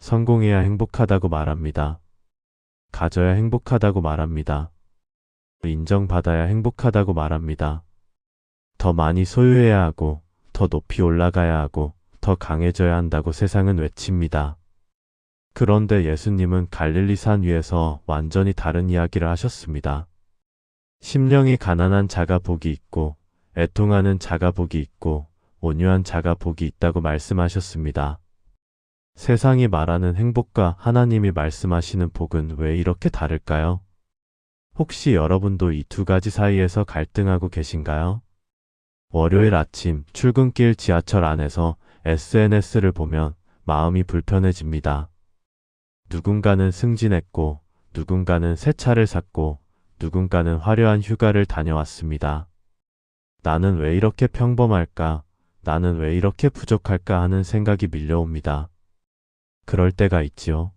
성공해야 행복하다고 말합니다. 가져야 행복하다고 말합니다. 인정받아야 행복하다고 말합니다. 더 많이 소유해야 하고, 더 높이 올라가야 하고, 더 강해져야 한다고 세상은 외칩니다. 그런데 예수님은 갈릴리 산 위에서 완전히 다른 이야기를 하셨습니다. 심령이 가난한 자가 복이 있고, 애통하는 자가 복이 있고, 온유한 자가 복이 있다고 말씀하셨습니다. 세상이 말하는 행복과 하나님이 말씀하시는 복은 왜 이렇게 다를까요? 혹시 여러분도 이 두 가지 사이에서 갈등하고 계신가요? 월요일 아침 출근길 지하철 안에서 SNS를 보면 마음이 불편해집니다. 누군가는 승진했고, 누군가는 새 차를 샀고, 누군가는 화려한 휴가를 다녀왔습니다. 나는 왜 이렇게 평범할까? 나는 왜 이렇게 부족할까 하는 생각이 밀려옵니다. 그럴 때가 있지요.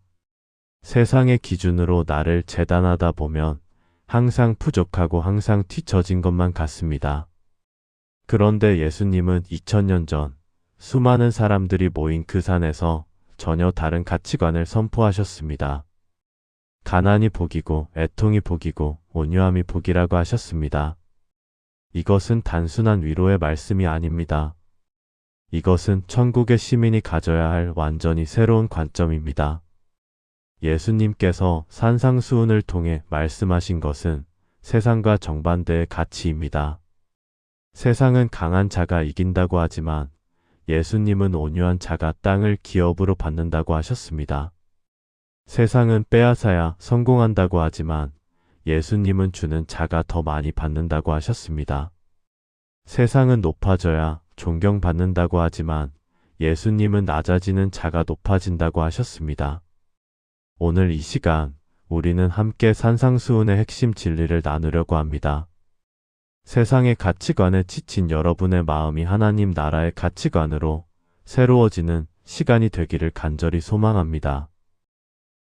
세상의 기준으로 나를 재단하다 보면 항상 부족하고 항상 뒤처진 것만 같습니다. 그런데 예수님은 2000년 전 수많은 사람들이 모인 그 산에서 전혀 다른 가치관을 선포하셨습니다. 가난이 복이고 애통이 복이고 온유함이 복이라고 하셨습니다. 이것은 단순한 위로의 말씀이 아닙니다. 이것은 천국의 시민이 가져야 할 완전히 새로운 관점입니다. 예수님께서 산상수훈을 통해 말씀하신 것은 세상과 정반대의 가치입니다. 세상은 강한 자가 이긴다고 하지만 예수님은 온유한 자가 땅을 기업으로 받는다고 하셨습니다. 세상은 빼앗아야 성공한다고 하지만 예수님은 주는 자가 더 많이 받는다고 하셨습니다. 세상은 높아져야 존경받는다고 하지만 예수님은 낮아지는 자가 높아진다고 하셨습니다. 오늘 이 시간 우리는 함께 산상수훈의 핵심 진리를 나누려고 합니다. 세상의 가치관에 지친 여러분의 마음이 하나님 나라의 가치관으로 새로워지는 시간이 되기를 간절히 소망합니다.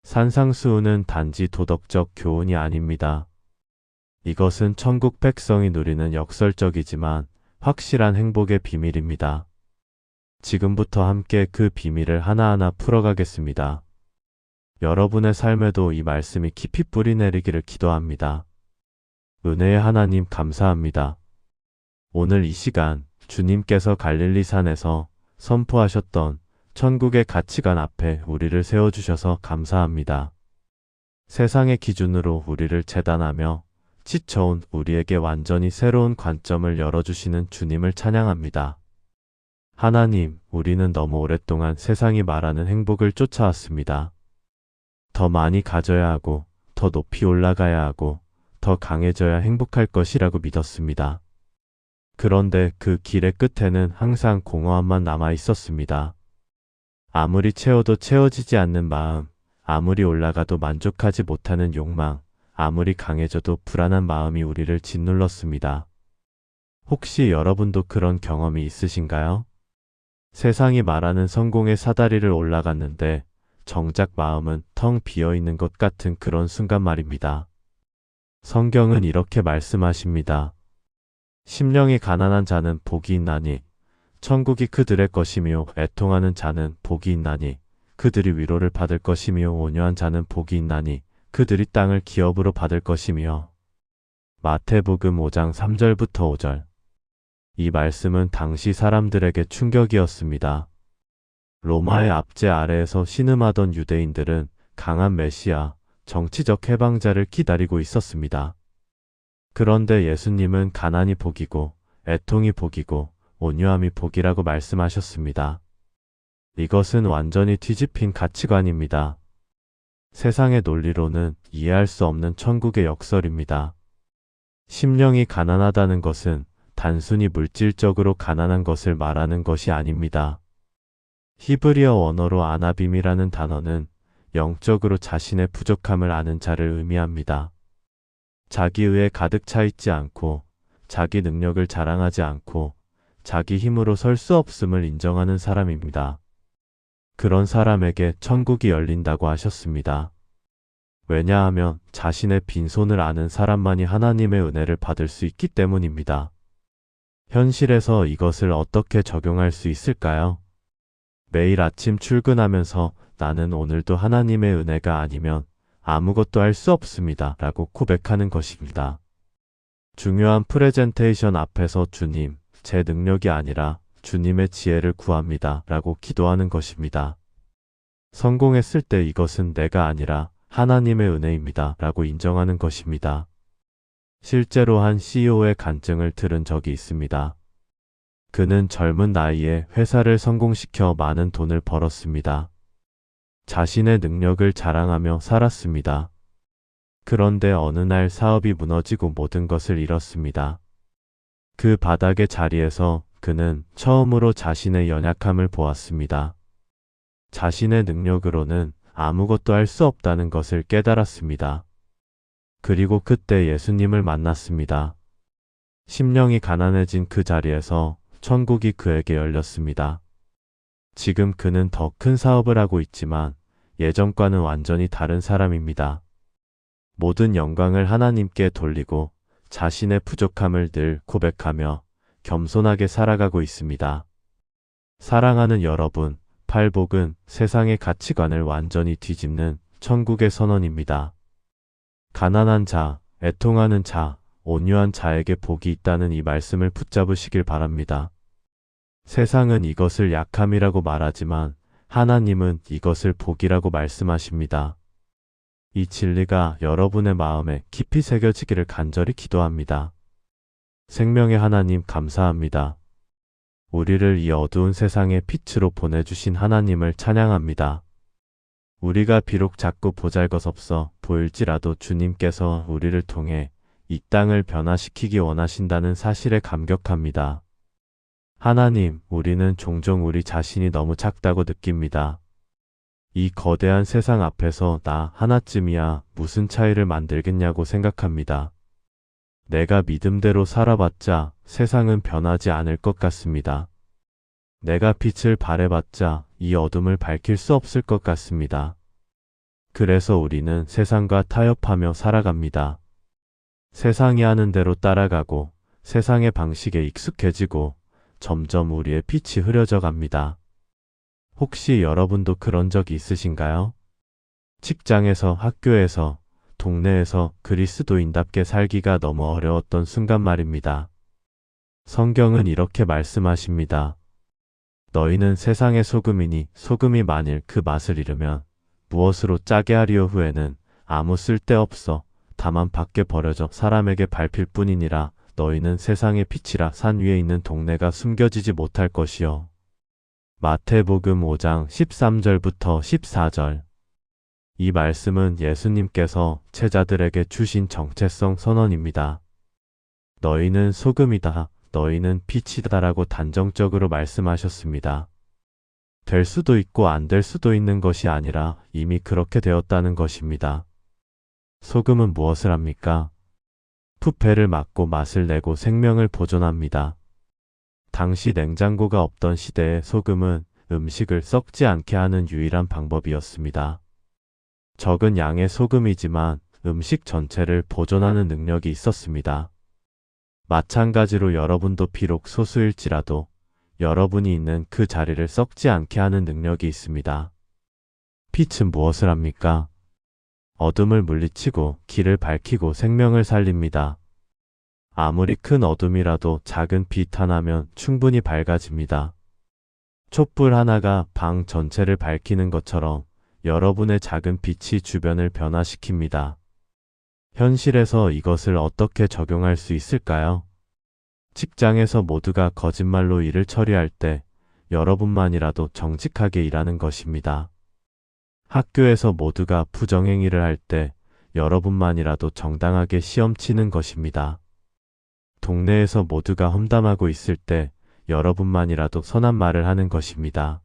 산상수훈은 단지 도덕적 교훈이 아닙니다. 이것은 천국 백성이 누리는 역설적이지만 확실한 행복의 비밀입니다. 지금부터 함께 그 비밀을 하나하나 풀어가겠습니다. 여러분의 삶에도 이 말씀이 깊이 뿌리내리기를 기도합니다. 은혜의 하나님 감사합니다. 오늘 이 시간 주님께서 갈릴리 산에서 선포하셨던 천국의 가치관 앞에 우리를 세워주셔서 감사합니다. 세상의 기준으로 우리를 재단하며 지쳐온 우리에게 완전히 새로운 관점을 열어주시는 주님을 찬양합니다. 하나님, 우리는 너무 오랫동안 세상이 말하는 행복을 쫓아왔습니다. 더 많이 가져야 하고, 더 높이 올라가야 하고, 더 강해져야 행복할 것이라고 믿었습니다. 그런데 그 길의 끝에는 항상 공허함만 남아 있었습니다. 아무리 채워도 채워지지 않는 마음, 아무리 올라가도 만족하지 못하는 욕망, 아무리 강해져도 불안한 마음이 우리를 짓눌렀습니다. 혹시 여러분도 그런 경험이 있으신가요? 세상이 말하는 성공의 사다리를 올라갔는데 정작 마음은 텅 비어있는 것 같은 그런 순간 말입니다. 성경은 이렇게 말씀하십니다. 심령이 가난한 자는 복이 있나니 천국이 그들의 것이며 애통하는 자는 복이 있나니 그들이 위로를 받을 것이며 온유한 자는 복이 있나니 그들이 땅을 기업으로 받을 것이며. 마태복음 5장 3절부터 5절. 이 말씀은 당시 사람들에게 충격이었습니다. 로마의 압제 아래에서 신음하던 유대인들은 강한 메시아, 정치적 해방자를 기다리고 있었습니다. 그런데 예수님은 가난이 복이고 애통이 복이고 온유함이 복이라고 말씀하셨습니다. 이것은 완전히 뒤집힌 가치관입니다. 세상의 논리로는 이해할 수 없는 천국의 역설입니다. 심령이 가난하다는 것은 단순히 물질적으로 가난한 것을 말하는 것이 아닙니다. 히브리어 원어로 아나빔이라는 단어는 영적으로 자신의 부족함을 아는 자를 의미합니다. 자기의에 가득 차 있지 않고 자기 능력을 자랑하지 않고 자기 힘으로 설 수 없음을 인정하는 사람입니다. 그런 사람에게 천국이 열린다고 하셨습니다. 왜냐하면 자신의 빈손을 아는 사람만이 하나님의 은혜를 받을 수 있기 때문입니다. 현실에서 이것을 어떻게 적용할 수 있을까요? 매일 아침 출근하면서 나는 오늘도 하나님의 은혜가 아니면 아무것도 할 수 없습니다. 라고 고백하는 것입니다. 중요한 프레젠테이션 앞에서 주님, 제 능력이 아니라 주님의 지혜를 구합니다. 라고 기도하는 것입니다. 성공했을 때 이것은 내가 아니라 하나님의 은혜입니다. 라고 인정하는 것입니다. 실제로 한 CEO의 간증을 들은 적이 있습니다. 그는 젊은 나이에 회사를 성공시켜 많은 돈을 벌었습니다. 자신의 능력을 자랑하며 살았습니다. 그런데 어느 날 사업이 무너지고 모든 것을 잃었습니다. 그 바닥의 자리에서 그는 처음으로 자신의 연약함을 보았습니다. 자신의 능력으로는 아무것도 할 수 없다는 것을 깨달았습니다. 그리고 그때 예수님을 만났습니다. 심령이 가난해진 그 자리에서 천국이 그에게 열렸습니다. 지금 그는 더 큰 사업을 하고 있지만 예전과는 완전히 다른 사람입니다. 모든 영광을 하나님께 돌리고 자신의 부족함을 늘 고백하며 겸손하게 살아가고 있습니다. 사랑하는 여러분, 팔복은 세상의 가치관을 완전히 뒤집는 천국의 선언입니다. 가난한 자, 애통하는 자, 온유한 자에게 복이 있다는 이 말씀을 붙잡으시길 바랍니다. 세상은 이것을 약함이라고 말하지만 하나님은 이것을 복이라고 말씀하십니다. 이 진리가 여러분의 마음에 깊이 새겨지기를 간절히 기도합니다. 생명의 하나님 감사합니다. 우리를 이 어두운 세상의 빛으로 보내주신 하나님을 찬양합니다. 우리가 비록 작고 보잘것없어 보일지라도 주님께서 우리를 통해 이 땅을 변화시키기 원하신다는 사실에 감격합니다. 하나님, 우리는 종종 우리 자신이 너무 작다고 느낍니다. 이 거대한 세상 앞에서 나 하나쯤이야 무슨 차이를 만들겠냐고 생각합니다. 내가 믿음대로 살아봤자 세상은 변하지 않을 것 같습니다. 내가 빛을 발해봤자 이 어둠을 밝힐 수 없을 것 같습니다. 그래서 우리는 세상과 타협하며 살아갑니다. 세상이 하는 대로 따라가고 세상의 방식에 익숙해지고 점점 우리의 빛이 흐려져 갑니다. 혹시 여러분도 그런 적이 있으신가요? 직장에서, 학교에서, 동네에서 그리스도인답게 살기가 너무 어려웠던 순간 말입니다. 성경은 이렇게 말씀하십니다. 너희는 세상의 소금이니 소금이 만일 그 맛을 잃으면 무엇으로 짜게 하리요. 후에는 아무 쓸데없어 다만 밖에 버려져 사람에게 밟힐 뿐이니라. 너희는 세상의 빛이라. 산 위에 있는 동네가 숨겨지지 못할 것이요. 마태복음 5장 13절부터 14절. 이 말씀은 예수님께서 제자들에게 주신 정체성 선언입니다. 너희는 소금이다. 너희는 빛이다라고 단정적으로 말씀하셨습니다. 될 수도 있고 안 될 수도 있는 것이 아니라 이미 그렇게 되었다는 것입니다. 소금은 무엇을 합니까? 부패를 막고 맛을 내고 생명을 보존합니다. 당시 냉장고가 없던 시대에 소금은 음식을 썩지 않게 하는 유일한 방법이었습니다. 적은 양의 소금이지만 음식 전체를 보존하는 능력이 있었습니다. 마찬가지로 여러분도 비록 소수일지라도 여러분이 있는 그 자리를 썩지 않게 하는 능력이 있습니다. 빛은 무엇을 합니까? 어둠을 물리치고 길을 밝히고 생명을 살립니다. 아무리 큰 어둠이라도 작은 빛 하나면 충분히 밝아집니다. 촛불 하나가 방 전체를 밝히는 것처럼 여러분의 작은 빛이 주변을 변화시킵니다. 현실에서 이것을 어떻게 적용할 수 있을까요? 직장에서 모두가 거짓말로 일을 처리할 때 여러분만이라도 정직하게 일하는 것입니다. 학교에서 모두가 부정행위를 할 때 여러분만이라도 정당하게 시험 치는 것입니다. 동네에서 모두가 험담하고 있을 때 여러분만이라도 선한 말을 하는 것입니다.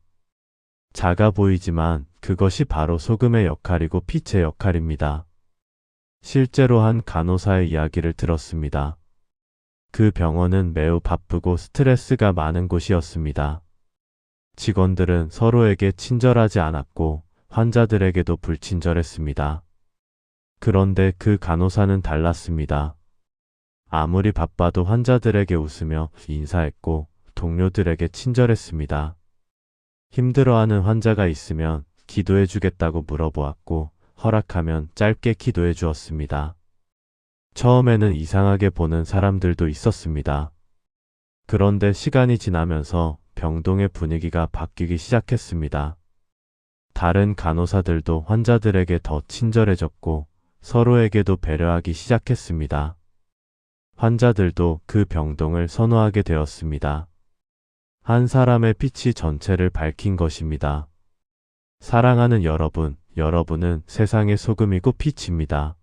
작아 보이지만 그것이 바로 소금의 역할이고 빛의 역할입니다. 실제로 한 간호사의 이야기를 들었습니다. 그 병원은 매우 바쁘고 스트레스가 많은 곳이었습니다. 직원들은 서로에게 친절하지 않았고 환자들에게도 불친절했습니다. 그런데 그 간호사는 달랐습니다. 아무리 바빠도 환자들에게 웃으며 인사했고 동료들에게 친절했습니다. 힘들어하는 환자가 있으면 기도해 주겠다고 물어보았고 허락하면 짧게 기도해 주었습니다. 처음에는 이상하게 보는 사람들도 있었습니다. 그런데 시간이 지나면서 병동의 분위기가 바뀌기 시작했습니다. 다른 간호사들도 환자들에게 더 친절해졌고 서로에게도 배려하기 시작했습니다. 환자들도 그 병동을 선호하게 되었습니다. 한 사람의 빛이 전체를 밝힌 것입니다. 사랑하는 여러분, 여러분은 세상의 소금이고 빛입니다.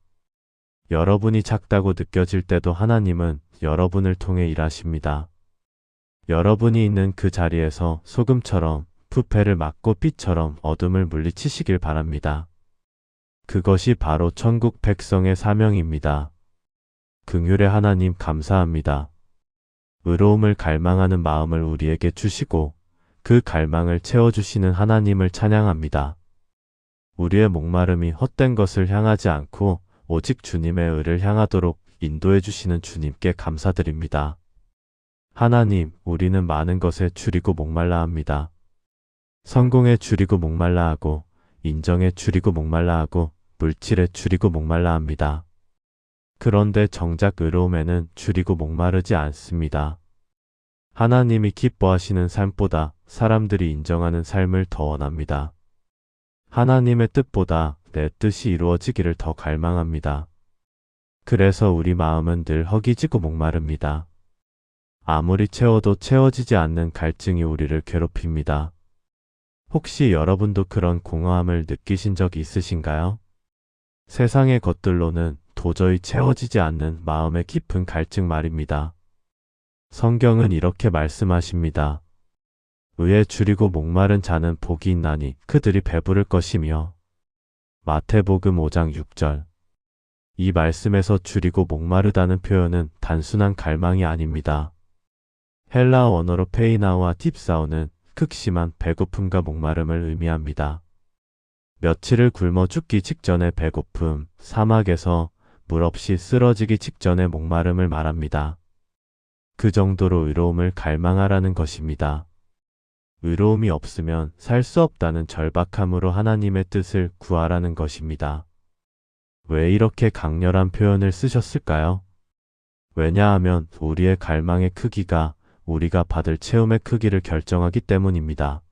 여러분이 작다고 느껴질 때도 하나님은 여러분을 통해 일하십니다. 여러분이 있는 그 자리에서 소금처럼 부패를 막고 빛처럼 어둠을 물리치시길 바랍니다. 그것이 바로 천국 백성의 사명입니다. 긍휼의 하나님 감사합니다. 의로움을 갈망하는 마음을 우리에게 주시고 그 갈망을 채워주시는 하나님을 찬양합니다. 우리의 목마름이 헛된 것을 향하지 않고 오직 주님의 의를 향하도록 인도해 주시는 주님께 감사드립니다. 하나님, 우리는 많은 것에 줄이고 목말라 합니다. 성공에 줄이고 목말라 하고 인정에 줄이고 목말라 하고 물질에 줄이고 목말라 합니다. 그런데 정작 의로움에는 줄이고 목마르지 않습니다. 하나님이 기뻐하시는 삶보다 사람들이 인정하는 삶을 더 원합니다. 하나님의 뜻보다 내 뜻이 이루어지기를 더 갈망합니다. 그래서 우리 마음은 늘 허기지고 목마릅니다. 아무리 채워도 채워지지 않는 갈증이 우리를 괴롭힙니다. 혹시 여러분도 그런 공허함을 느끼신 적 있으신가요? 세상의 것들로는 도저히 채워지지 않는 마음의 깊은 갈증 말입니다. 성경은 이렇게 말씀하십니다. 의에 줄이고 목마른 자는 복이 있나니 그들이 배부를 것이며. 마태복음 5장 6절. 이 말씀에서 줄이고 목마르다는 표현은 단순한 갈망이 아닙니다. 헬라어 언어로 페이나우와 딥사우는 극심한 배고픔과 목마름을 의미합니다. 며칠을 굶어 죽기 직전의 배고픔, 사막에서 물 없이 쓰러지기 직전의 목마름을 말합니다. 그 정도로 의로움을 갈망하라는 것입니다. 의로움이 없으면 살 수 없다는 절박함으로 하나님의 뜻을 구하라는 것입니다. 왜 이렇게 강렬한 표현을 쓰셨을까요? 왜냐하면 우리의 갈망의 크기가 우리가 받을 채움의 크기를 결정하기 때문입니다.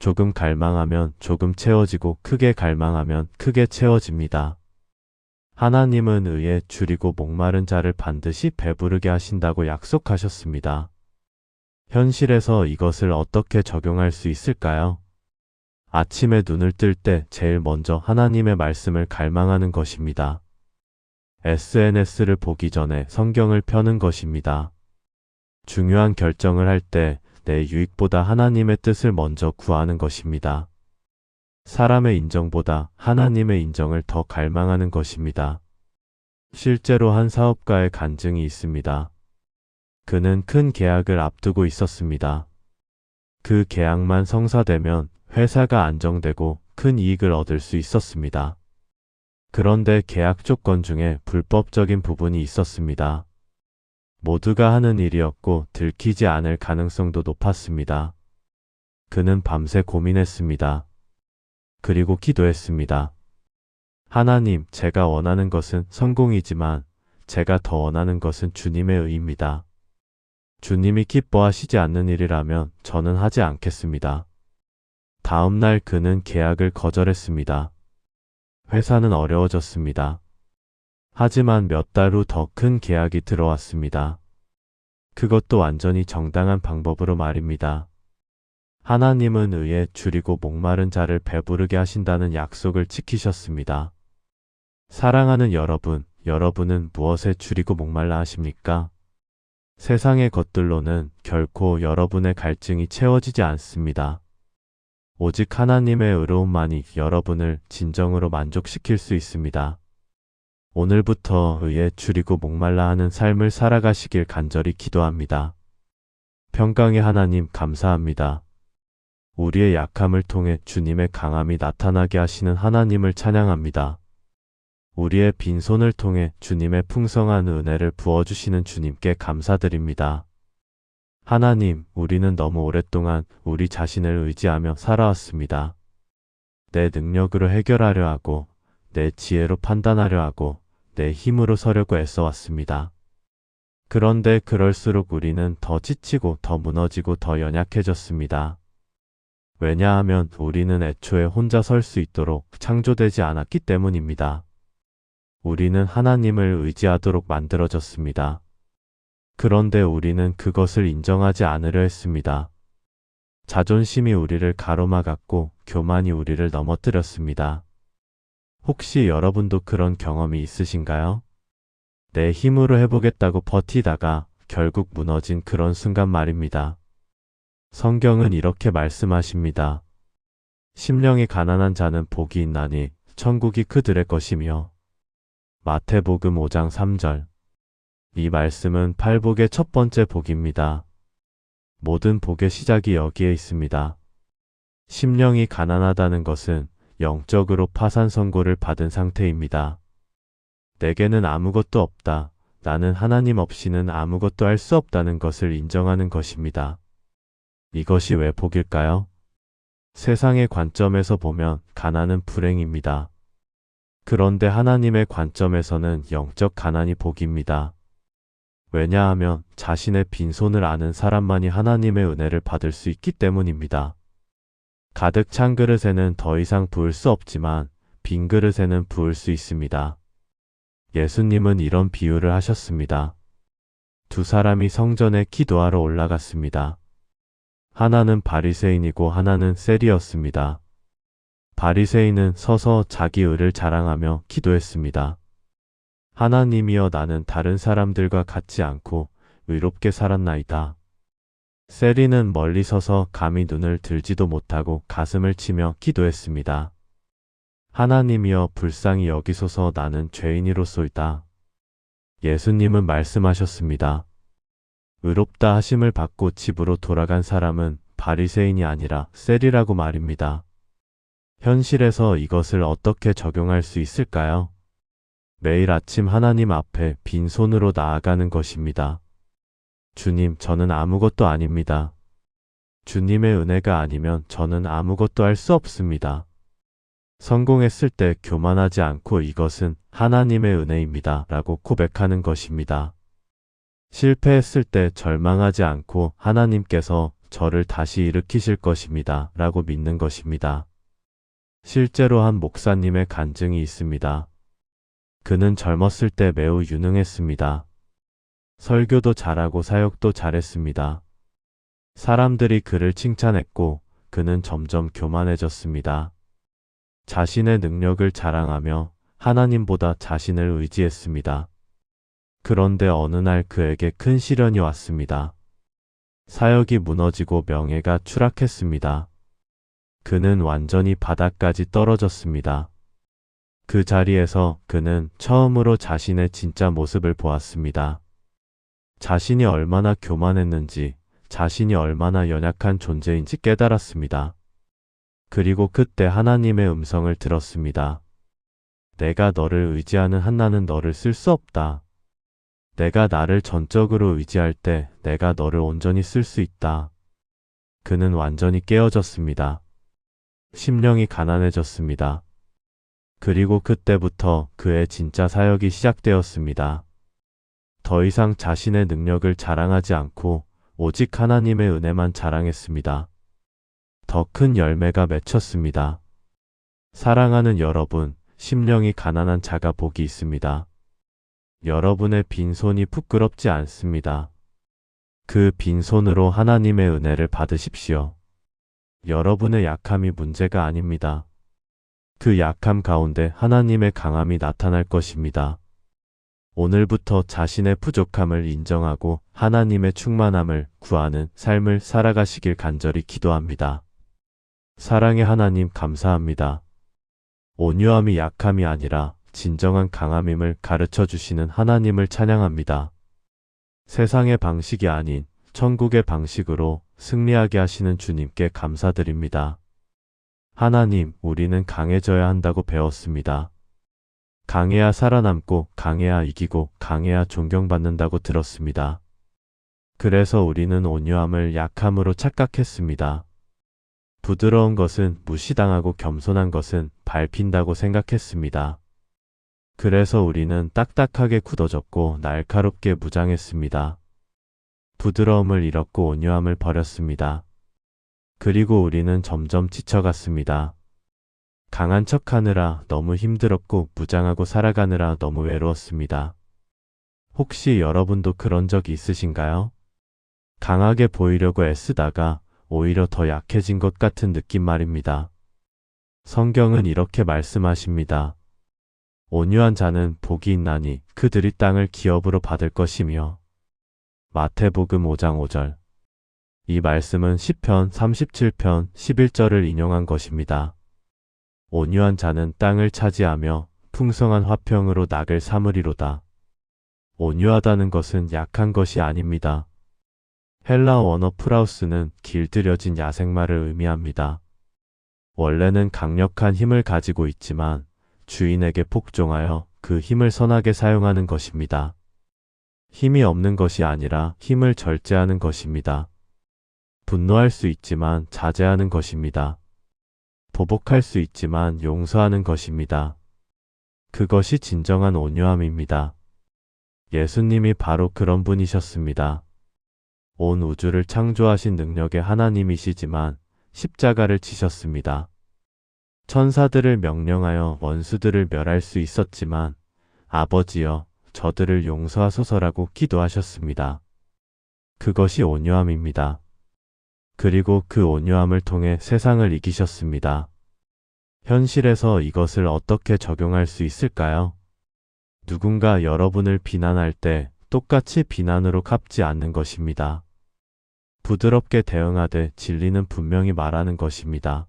조금 갈망하면 조금 채워지고 크게 갈망하면 크게 채워집니다. 하나님은 의에 줄이고 목마른 자를 반드시 배부르게 하신다고 약속하셨습니다. 현실에서 이것을 어떻게 적용할 수 있을까요? 아침에 눈을 뜰 때 제일 먼저 하나님의 말씀을 갈망하는 것입니다. SNS를 보기 전에 성경을 펴는 것입니다. 중요한 결정을 할 때 내 유익보다 하나님의 뜻을 먼저 구하는 것입니다. 사람의 인정보다 하나님의 인정을 더 갈망하는 것입니다. 실제로 한 사업가의 간증이 있습니다. 그는 큰 계약을 앞두고 있었습니다. 그 계약만 성사되면 회사가 안정되고 큰 이익을 얻을 수 있었습니다. 그런데 계약 조건 중에 불법적인 부분이 있었습니다. 모두가 하는 일이었고 들키지 않을 가능성도 높았습니다. 그는 밤새 고민했습니다. 그리고 기도했습니다. 하나님, 제가 원하는 것은 성공이지만 제가 더 원하는 것은 주님의 의입니다. 주님이 기뻐하시지 않는 일이라면 저는 하지 않겠습니다. 다음 날 그는 계약을 거절했습니다. 회사는 어려워졌습니다. 하지만 몇 달 후 더 큰 계약이 들어왔습니다. 그것도 완전히 정당한 방법으로 말입니다. 하나님은 의에 줄이고 목마른 자를 배부르게 하신다는 약속을 지키셨습니다. 사랑하는 여러분, 여러분은 무엇에 줄이고 목말라 하십니까? 세상의 것들로는 결코 여러분의 갈증이 채워지지 않습니다. 오직 하나님의 의로움만이 여러분을 진정으로 만족시킬 수 있습니다. 오늘부터 의에 줄이고 목말라 하는 삶을 살아가시길 간절히 기도합니다. 평강의 하나님 감사합니다. 우리의 약함을 통해 주님의 강함이 나타나게 하시는 하나님을 찬양합니다. 우리의 빈손을 통해 주님의 풍성한 은혜를 부어주시는 주님께 감사드립니다. 하나님, 우리는 너무 오랫동안 우리 자신을 의지하며 살아왔습니다. 내 능력으로 해결하려 하고, 내 지혜로 판단하려 하고, 내 힘으로 서려고 애써왔습니다. 그런데 그럴수록 우리는 더 지치고 더 무너지고 더 연약해졌습니다. 왜냐하면 우리는 애초에 혼자 설 수 있도록 창조되지 않았기 때문입니다. 우리는 하나님을 의지하도록 만들어졌습니다. 그런데 우리는 그것을 인정하지 않으려 했습니다. 자존심이 우리를 가로막았고 교만이 우리를 넘어뜨렸습니다. 혹시 여러분도 그런 경험이 있으신가요? 내 힘으로 해보겠다고 버티다가 결국 무너진 그런 순간 말입니다. 성경은 이렇게 말씀하십니다. 심령이 가난한 자는 복이 있나니 천국이 그들의 것이며. 마태복음 5장 3절. 이 말씀은 팔복의 첫 번째 복입니다. 모든 복의 시작이 여기에 있습니다. 심령이 가난하다는 것은 영적으로 파산 선고를 받은 상태입니다. 내게는 아무것도 없다. 나는 하나님 없이는 아무것도 할 수 없다는 것을 인정하는 것입니다. 이것이 왜 복일까요? 세상의 관점에서 보면 가난은 불행입니다. 그런데 하나님의 관점에서는 영적 가난이 복입니다. 왜냐하면 자신의 빈손을 아는 사람만이 하나님의 은혜를 받을 수 있기 때문입니다. 가득 찬 그릇에는 더 이상 부을 수 없지만 빈 그릇에는 부을 수 있습니다. 예수님은 이런 비유를 하셨습니다. 두 사람이 성전에 기도하러 올라갔습니다. 하나는 바리새인이고 하나는 세리였습니다. 바리새인은 서서 자기 의를 자랑하며 기도했습니다. 하나님이여, 나는 다른 사람들과 같지 않고 의롭게 살았나이다. 세리는 멀리 서서 감히 눈을 들지도 못하고 가슴을 치며 기도했습니다. 하나님이여, 불쌍히 여기소서, 나는 죄인이로소이다. 예수님은 말씀하셨습니다. 의롭다 하심을 받고 집으로 돌아간 사람은 바리새인이 아니라 세리라고 말입니다. 현실에서 이것을 어떻게 적용할 수 있을까요? 매일 아침 하나님 앞에 빈손으로 나아가는 것입니다. 주님, 저는 아무것도 아닙니다. 주님의 은혜가 아니면 저는 아무것도 할 수 없습니다. 성공했을 때 교만하지 않고 이것은 하나님의 은혜입니다 라고 고백하는 것입니다. 실패했을 때 절망하지 않고 하나님께서 저를 다시 일으키실 것입니다 라고 믿는 것입니다. 실제로 한 목사님의 간증이 있습니다. 그는 젊었을 때 매우 유능했습니다. 설교도 잘하고 사역도 잘했습니다. 사람들이 그를 칭찬했고 그는 점점 교만해졌습니다. 자신의 능력을 자랑하며 하나님보다 자신을 의지했습니다. 그런데 어느 날 그에게 큰 시련이 왔습니다. 사역이 무너지고 명예가 추락했습니다. 그는 완전히 바닥까지 떨어졌습니다. 그 자리에서 그는 처음으로 자신의 진짜 모습을 보았습니다. 자신이 얼마나 교만했는지, 자신이 얼마나 연약한 존재인지 깨달았습니다. 그리고 그때 하나님의 음성을 들었습니다. 내가 너를 의지하는 한 나는 너를 쓸 수 없다. 내가 나를 전적으로 의지할 때 내가 너를 온전히 쓸 수 있다. 그는 완전히 깨어졌습니다. 심령이 가난해졌습니다. 그리고 그때부터 그의 진짜 사역이 시작되었습니다. 더 이상 자신의 능력을 자랑하지 않고 오직 하나님의 은혜만 자랑했습니다. 더 큰 열매가 맺혔습니다. 사랑하는 여러분, 심령이 가난한 자가 복이 있습니다. 여러분의 빈손이 부끄럽지 않습니다. 그 빈손으로 하나님의 은혜를 받으십시오. 여러분의 약함이 문제가 아닙니다. 그 약함 가운데 하나님의 강함이 나타날 것입니다. 오늘부터 자신의 부족함을 인정하고 하나님의 충만함을 구하는 삶을 살아가시길 간절히 기도합니다. 사랑의 하나님, 감사합니다. 온유함이 약함이 아니라 진정한 강함임을 가르쳐 주시는 하나님을 찬양합니다. 세상의 방식이 아닌 천국의 방식으로 승리하게 하시는 주님께 감사드립니다. 하나님, 우리는 강해져야 한다고 배웠습니다. 강해야 살아남고 강해야 이기고 강해야 존경받는다고 들었습니다. 그래서 우리는 온유함을 약함으로 착각했습니다. 부드러운 것은 무시당하고 겸손한 것은 밟힌다고 생각했습니다. 그래서 우리는 딱딱하게 굳어졌고 날카롭게 무장했습니다. 부드러움을 잃었고 온유함을 버렸습니다. 그리고 우리는 점점 지쳐갔습니다. 강한 척하느라 너무 힘들었고 무장하고 살아가느라 너무 외로웠습니다. 혹시 여러분도 그런 적이 있으신가요? 강하게 보이려고 애쓰다가 오히려 더 약해진 것 같은 느낌 말입니다. 성경은 이렇게 말씀하십니다. 온유한 자는 복이 있나니 그들이 땅을 기업으로 받을 것이며. 마태복음 5장 5절. 이 말씀은 시편 37편 11절을 인용한 것입니다. 온유한 자는 땅을 차지하며 풍성한 화평으로 낙을 삼으리로다. 온유하다는 것은 약한 것이 아닙니다. 헬라어 원어 프라우스는 길들여진 야생마를 의미합니다. 원래는 강력한 힘을 가지고 있지만 주인에게 복종하여 그 힘을 선하게 사용하는 것입니다. 힘이 없는 것이 아니라 힘을 절제하는 것입니다. 분노할 수 있지만 자제하는 것입니다. 보복할 수 있지만 용서하는 것입니다. 그것이 진정한 온유함입니다. 예수님이 바로 그런 분이셨습니다. 온 우주를 창조하신 능력의 하나님이시지만 십자가를 지셨습니다. 천사들을 명령하여 원수들을 멸할 수 있었지만 아버지여 저들을 용서하소서라고 기도하셨습니다. 그것이 온유함입니다. 그리고 그 온유함을 통해 세상을 이기셨습니다. 현실에서 이것을 어떻게 적용할 수 있을까요? 누군가 여러분을 비난할 때 똑같이 비난으로 갚지 않는 것입니다. 부드럽게 대응하되 진리는 분명히 말하는 것입니다.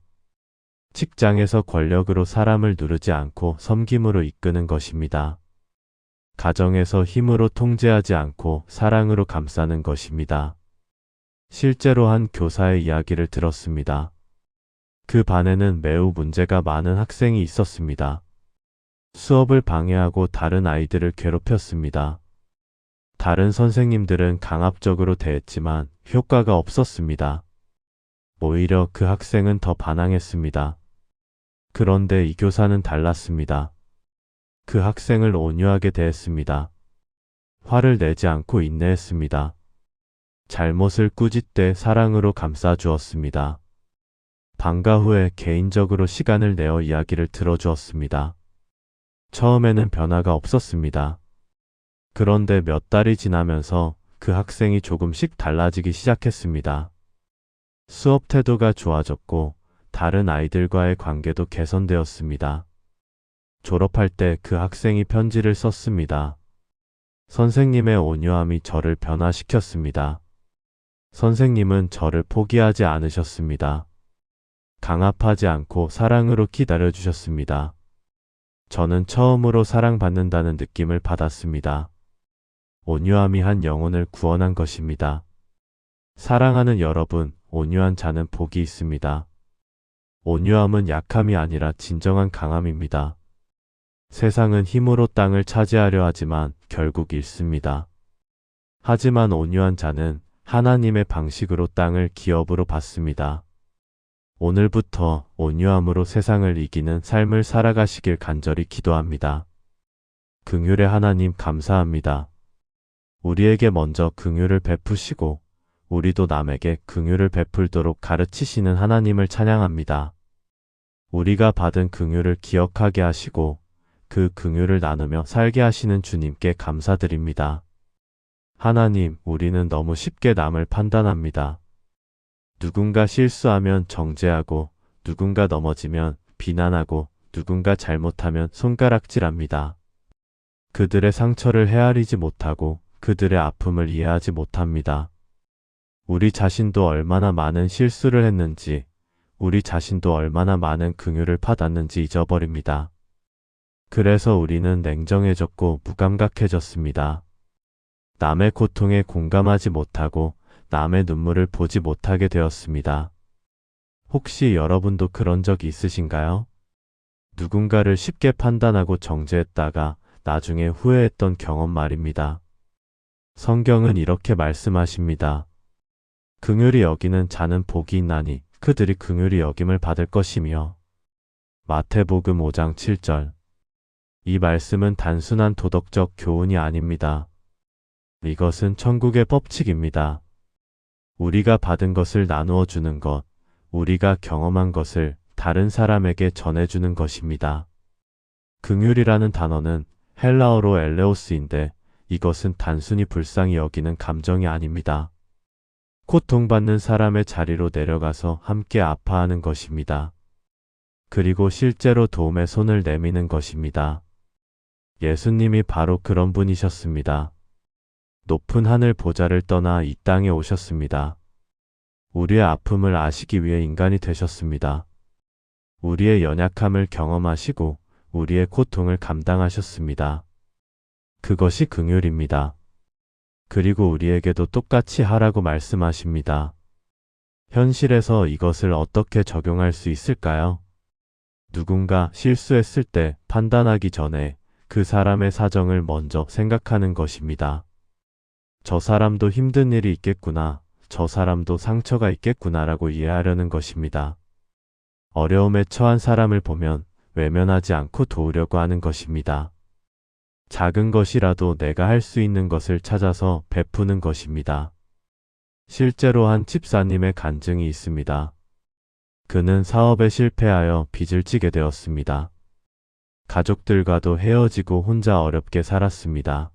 직장에서 권력으로 사람을 누르지 않고 섬김으로 이끄는 것입니다. 가정에서 힘으로 통제하지 않고 사랑으로 감싸는 것입니다. 실제로 한 교사의 이야기를 들었습니다. 그 반에는 매우 문제가 많은 학생이 있었습니다. 수업을 방해하고 다른 아이들을 괴롭혔습니다. 다른 선생님들은 강압적으로 대했지만 효과가 없었습니다. 오히려 그 학생은 더 반항했습니다. 그런데 이 교사는 달랐습니다. 그 학생을 온유하게 대했습니다. 화를 내지 않고 인내했습니다. 잘못을 꾸짖되 사랑으로 감싸주었습니다. 방과 후에 개인적으로 시간을 내어 이야기를 들어주었습니다. 처음에는 변화가 없었습니다. 그런데 몇 달이 지나면서 그 학생이 조금씩 달라지기 시작했습니다. 수업 태도가 좋아졌고 다른 아이들과의 관계도 개선되었습니다. 졸업할 때 그 학생이 편지를 썼습니다. 선생님의 온유함이 저를 변화시켰습니다. 선생님은 저를 포기하지 않으셨습니다. 강압하지 않고 사랑으로 기다려주셨습니다. 저는 처음으로 사랑받는다는 느낌을 받았습니다. 온유함이 한 영혼을 구원한 것입니다. 사랑하는 여러분, 온유한 자는 복이 있습니다. 온유함은 약함이 아니라 진정한 강함입니다. 세상은 힘으로 땅을 차지하려 하지만 결국 잃습니다. 하지만 온유한 자는 하나님의 방식으로 땅을 기업으로 받습니다. 오늘부터 온유함으로 세상을 이기는 삶을 살아가시길 간절히 기도합니다. 긍휼의 하나님 감사합니다. 우리에게 먼저 긍휼을 베푸시고 우리도 남에게 긍휼을 베풀도록 가르치시는 하나님을 찬양합니다. 우리가 받은 긍휼을 기억하게 하시고 그 긍휼을 나누며 살게 하시는 주님께 감사드립니다. 하나님, 우리는 너무 쉽게 남을 판단합니다. 누군가 실수하면 정죄하고 누군가 넘어지면 비난하고 누군가 잘못하면 손가락질합니다. 그들의 상처를 헤아리지 못하고 그들의 아픔을 이해하지 못합니다. 우리 자신도 얼마나 많은 실수를 했는지, 우리 자신도 얼마나 많은 긍휼을 받았는지 잊어버립니다. 그래서 우리는 냉정해졌고 무감각해졌습니다. 남의 고통에 공감하지 못하고 남의 눈물을 보지 못하게 되었습니다. 혹시 여러분도 그런 적이 있으신가요? 누군가를 쉽게 판단하고 정죄했다가 나중에 후회했던 경험 말입니다. 성경은 이렇게 말씀하십니다. 긍휼히 여기는 자는 복이 있나니 그들이 긍휼히 여김을 받을 것이며. 마태복음 5장 7절. 이 말씀은 단순한 도덕적 교훈이 아닙니다. 이것은 천국의 법칙입니다. 우리가 받은 것을 나누어 주는 것, 우리가 경험한 것을 다른 사람에게 전해주는 것입니다. 긍휼이라는 단어는 헬라어로 엘레오스인데 이것은 단순히 불쌍히 여기는 감정이 아닙니다. 고통받는 사람의 자리로 내려가서 함께 아파하는 것입니다. 그리고 실제로 도움의 손을 내미는 것입니다. 예수님이 바로 그런 분이셨습니다. 높은 하늘 보좌를 떠나 이 땅에 오셨습니다. 우리의 아픔을 아시기 위해 인간이 되셨습니다. 우리의 연약함을 경험하시고 우리의 고통을 감당하셨습니다. 그것이 긍휼입니다. 그리고 우리에게도 똑같이 하라고 말씀하십니다. 현실에서 이것을 어떻게 적용할 수 있을까요? 누군가 실수했을 때 판단하기 전에 그 사람의 사정을 먼저 생각하는 것입니다. 저 사람도 힘든 일이 있겠구나, 저 사람도 상처가 있겠구나라고 이해하려는 것입니다. 어려움에 처한 사람을 보면 외면하지 않고 도우려고 하는 것입니다. 작은 것이라도 내가 할 수 있는 것을 찾아서 베푸는 것입니다. 실제로 한 집사님의 간증이 있습니다. 그는 사업에 실패하여 빚을 지게 되었습니다. 가족들과도 헤어지고 혼자 어렵게 살았습니다.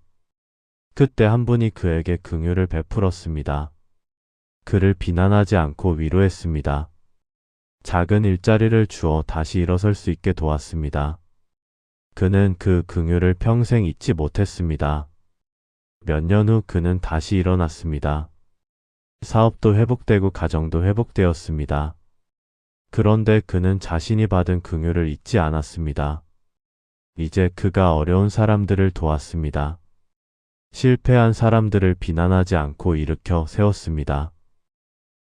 그때 한 분이 그에게 긍휼을 베풀었습니다. 그를 비난하지 않고 위로했습니다. 작은 일자리를 주어 다시 일어설 수 있게 도왔습니다. 그는 그 긍휼을 평생 잊지 못했습니다. 몇 년 후 그는 다시 일어났습니다. 사업도 회복되고 가정도 회복되었습니다. 그런데 그는 자신이 받은 긍휼을 잊지 않았습니다. 이제 그가 어려운 사람들을 도왔습니다. 실패한 사람들을 비난하지 않고 일으켜 세웠습니다.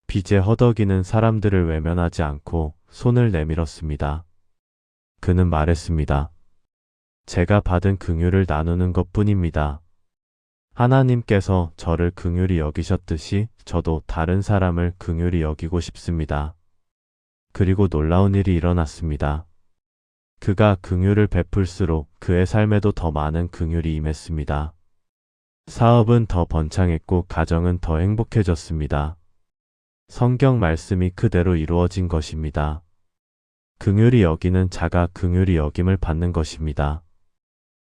빚에 허덕이는 사람들을 외면하지 않고 손을 내밀었습니다. 그는 말했습니다. 제가 받은 긍휼을 나누는 것뿐입니다. 하나님께서 저를 긍휼히 여기셨듯이 저도 다른 사람을 긍휼히 여기고 싶습니다. 그리고 놀라운 일이 일어났습니다. 그가 긍휼을 베풀수록 그의 삶에도 더 많은 긍휼이 임했습니다. 사업은 더 번창했고 가정은 더 행복해졌습니다. 성경 말씀이 그대로 이루어진 것입니다. 긍휼히 여기는 자가 긍휼히 여김을 받는 것입니다.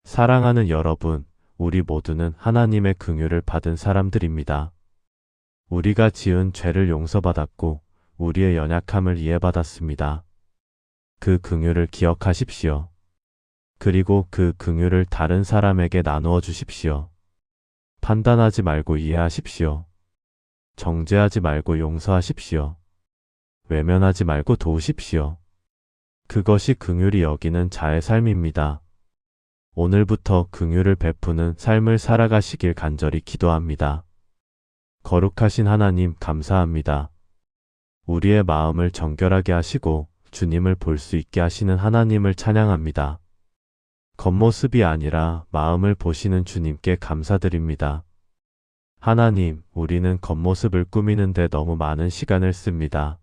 사랑하는 여러분, 우리 모두는 하나님의 긍휼을 받은 사람들입니다. 우리가 지은 죄를 용서받았고 우리의 연약함을 이해받았습니다. 그 긍휼을 기억하십시오. 그리고 그 긍휼을 다른 사람에게 나누어 주십시오. 판단하지 말고 이해하십시오. 정죄하지 말고 용서하십시오. 외면하지 말고 도우십시오. 그것이 긍휼히 여기는 자의 삶입니다. 오늘부터 긍휼을 베푸는 삶을 살아가시길 간절히 기도합니다. 거룩하신 하나님 감사합니다. 우리의 마음을 정결하게 하시고 주님을 볼 수 있게 하시는 하나님을 찬양합니다. 겉모습이 아니라 마음을 보시는 주님께 감사드립니다. 하나님, 우리는 겉모습을 꾸미는데 너무 많은 시간을 씁니다.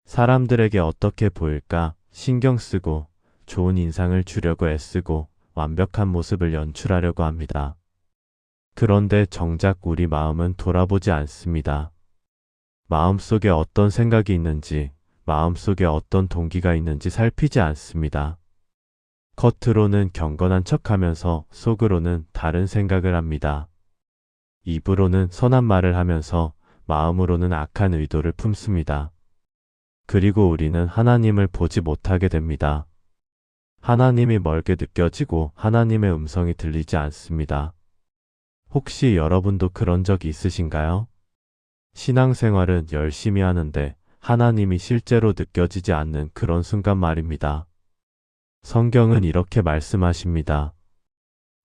사람들에게 어떻게 보일까 신경 쓰고 좋은 인상을 주려고 애쓰고 완벽한 모습을 연출하려고 합니다. 그런데 정작 우리 마음은 돌아보지 않습니다. 마음속에 어떤 생각이 있는지, 마음속에 어떤 동기가 있는지 살피지 않습니다. 겉으로는 경건한 척하면서 속으로는 다른 생각을 합니다. 입으로는 선한 말을 하면서 마음으로는 악한 의도를 품습니다. 그리고 우리는 하나님을 보지 못하게 됩니다. 하나님이 멀게 느껴지고 하나님의 음성이 들리지 않습니다. 혹시 여러분도 그런 적이 있으신가요? 신앙생활은 열심히 하는데 하나님이 실제로 느껴지지 않는 그런 순간 말입니다. 성경은 이렇게 말씀하십니다.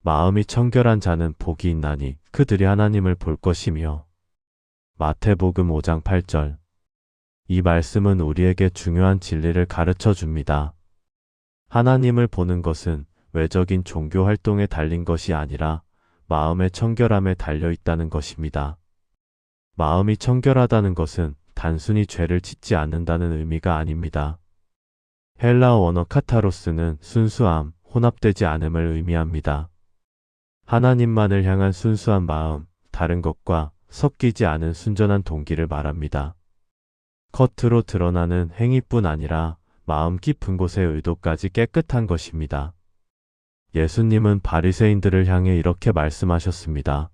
마음이 청결한 자는 복이 있나니 그들이 하나님을 볼 것이며. 마태복음 5장 8절. 이 말씀은 우리에게 중요한 진리를 가르쳐 줍니다. 하나님을 보는 것은 외적인 종교 활동에 달린 것이 아니라 마음의 청결함에 달려 있다는 것입니다. 마음이 청결하다는 것은 단순히 죄를 짓지 않는다는 의미가 아닙니다. 헬라어 원어 카타로스는 순수함, 혼합되지 않음을 의미합니다. 하나님만을 향한 순수한 마음, 다른 것과 섞이지 않은 순전한 동기를 말합니다. 겉으로 드러나는 행위뿐 아니라 마음 깊은 곳의 의도까지 깨끗한 것입니다. 예수님은 바리새인들을 향해 이렇게 말씀하셨습니다.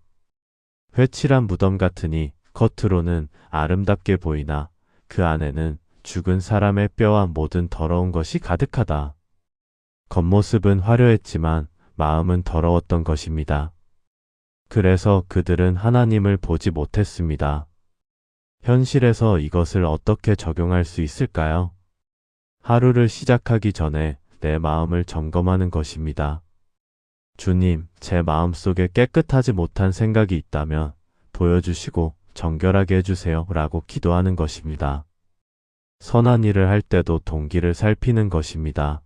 회칠한 무덤 같으니 겉으로는 아름답게 보이나 그 안에는 죽은 사람의 뼈와 모든 더러운 것이 가득하다. 겉모습은 화려했지만 마음은 더러웠던 것입니다. 그래서 그들은 하나님을 보지 못했습니다. 현실에서 이것을 어떻게 적용할 수 있을까요? 하루를 시작하기 전에 내 마음을 점검하는 것입니다. 주님, 제 마음속에 깨끗하지 못한 생각이 있다면 보여주시고 정결하게 해주세요 라고 기도하는 것입니다. 선한 일을 할 때도 동기를 살피는 것입니다.